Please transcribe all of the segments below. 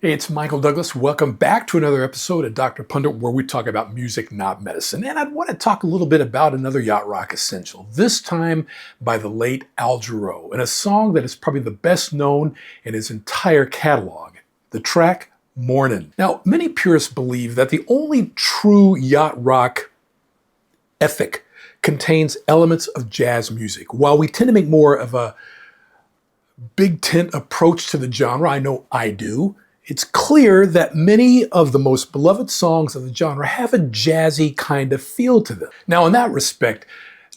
Hey, it's Michael Douglas. Welcome back to another episode of Dr. Pundit, where we talk about music, not medicine. And I want to talk a little bit about another yacht rock essential, this time by the late Al Jarreau, and a song that is probably the best known in his entire catalog, the track Mornin. Now, many purists believe that the only true yacht rock ethic contains elements of jazz music. While we tend to make more of a big tent approach to the genre, I know I do, it's clear that many of the most beloved songs of the genre have a jazzy kind of feel to them. Now, in that respect,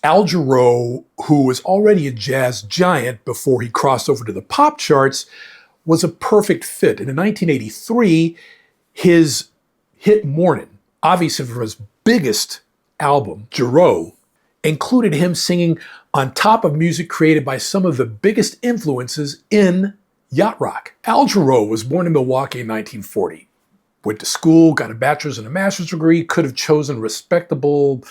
Al Jarreau, who was already a jazz giant before he crossed over to the pop charts, was a perfect fit. And in 1983, his hit Mornin, obviously from his biggest album, Jarreau, included him singing on top of music created by some of the biggest influences in yacht rock. Al Jarreau was born in Milwaukee in 1940. Went to school, got a bachelor's and a master's degree, could have chosen a respectable,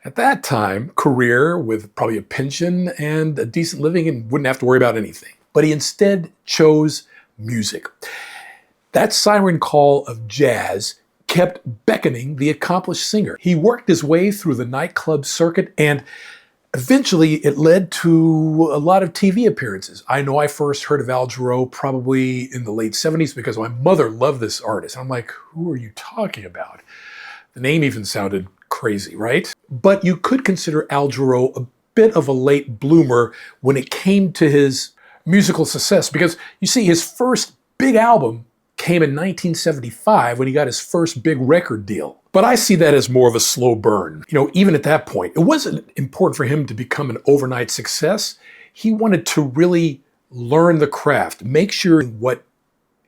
at that time, career with probably a pension and a decent living and wouldn't have to worry about anything. But he instead chose music. That siren call of jazz kept beckoning the accomplished singer. He worked his way through the nightclub circuit, and eventually it led to a lot of TV appearances. I know I first heard of Al Jarreau probably in the late 70s because my mother loved this artist. I'm like, who are you talking about? The name even sounded crazy, right? But you could consider Al Jarreau a bit of a late bloomer when it came to his musical success, because you see, his first big album came in 1975 when he got his first big record deal. But I see that as more of a slow burn. You know, even at that point, it wasn't important for him to become an overnight success. He wanted to really learn the craft, make sure what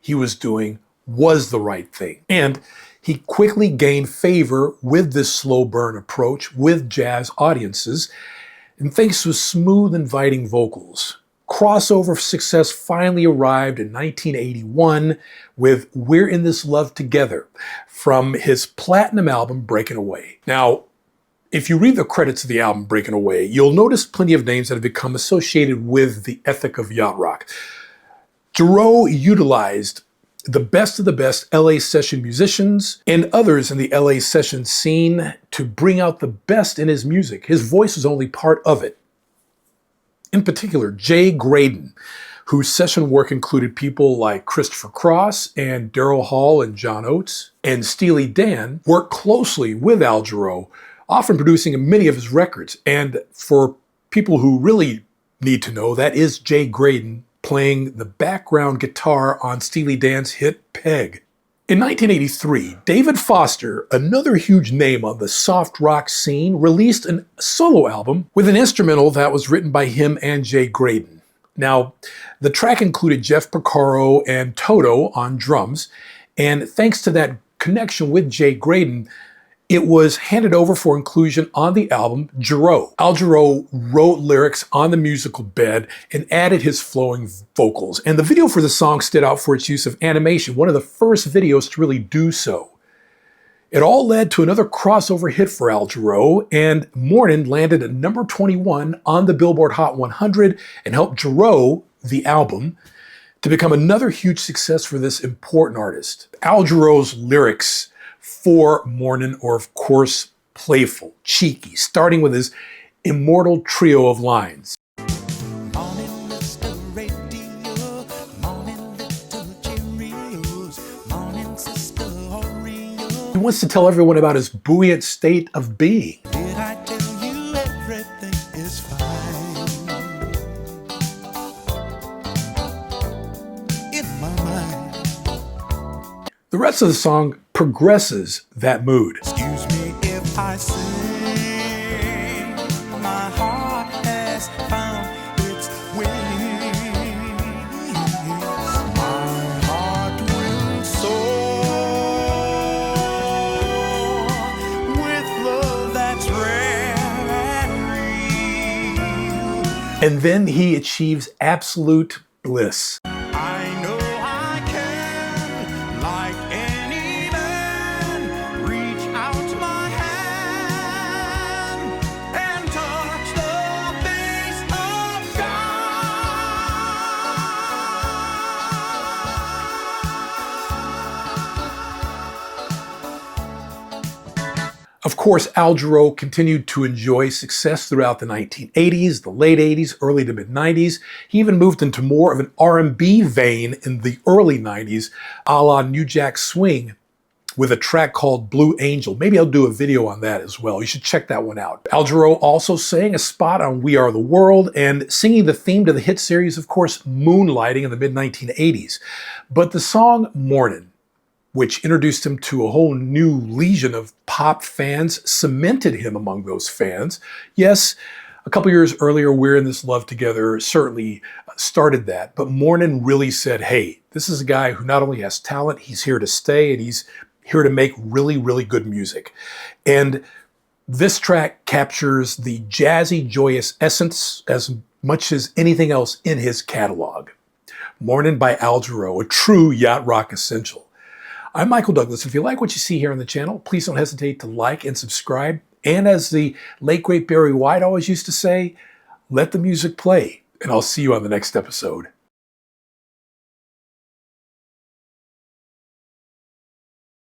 he was doing was the right thing. And he quickly gained favor with this slow burn approach with jazz audiences, and thanks to smooth, inviting vocals. Crossover success finally arrived in 1981 with We're in This Love Together from his platinum album Breaking Away. Now, if you read the credits of the album Breaking Away, you'll notice plenty of names that have become associated with the ethic of yacht rock. Jarreau utilized the best of the best LA session musicians and others in the LA session scene to bring out the best in his music. His voice was only part of it. In particular, Graydon, whose session work included people like Christopher Cross and Daryl Hall and John Oates, and Steely Dan, worked closely with Al Jarreau, often producing many of his records. And for people who really need to know, that is Graydon playing the background guitar on Steely Dan's hit Peg. In 1983, David Foster, another huge name on the soft rock scene, released a solo album with an instrumental that was written by him and Graydon. Now, the track included Jeff Porcaro and Toto on drums, and thanks to that connection with Graydon, it was handed over for inclusion on the album Jarreau. Al Jarreau wrote lyrics on the musical bed and added his flowing vocals. And the video for the song stood out for its use of animation, one of the first videos to really do so. It all led to another crossover hit for Al Jarreau, and Mornin landed at number 21 on the Billboard Hot 100 and helped Jarreau, the album, to become another huge success for this important artist. Al Jarreau's lyrics for Mornin are, of course, playful, cheeky, starting with his immortal trio of lines. Morning, Mr. Radio. Morning, little Cheerios. Morning, Sister Oreo. He wants to tell everyone about his buoyant state of being. Did I tell you everything is fine? In my mind. The rest of the song progresses that mood. Excuse me if I say my heart has found its wings. My heart will soar with love that's rare and real. And then he achieves absolute bliss. I know I can, like any man, reach out my hand and touch the face of God. course, Al Jarreau continued to enjoy success throughout the 1980s, the late 80s, early to mid 90s. He even moved into more of an R&B vein in the early 90s, a la New Jack Swing, with a track called Blue Angel. Maybe I'll do a video on that as well. You should check that one out. Al Jarreau also sang a spot on We Are the World and singing the theme to the hit series, of course, Moonlighting in the mid-1980s. But the song Mornin, which introduced him to a whole new legion of pop fans, cemented him among those fans. Yes, a couple years earlier, We're in This Love Together certainly started that, but Mornin really said, hey, this is a guy who not only has talent, he's here to stay, and he's here to make really, really good music. And this track captures the jazzy, joyous essence as much as anything else in his catalog. Mornin by Al Jarreau, a true yacht rock essential. I'm Michael Douglas. If you like what you see here on the channel, please don't hesitate to like and subscribe. And as the late great Barry White always used to say, let the music play. And I'll see you on the next episode.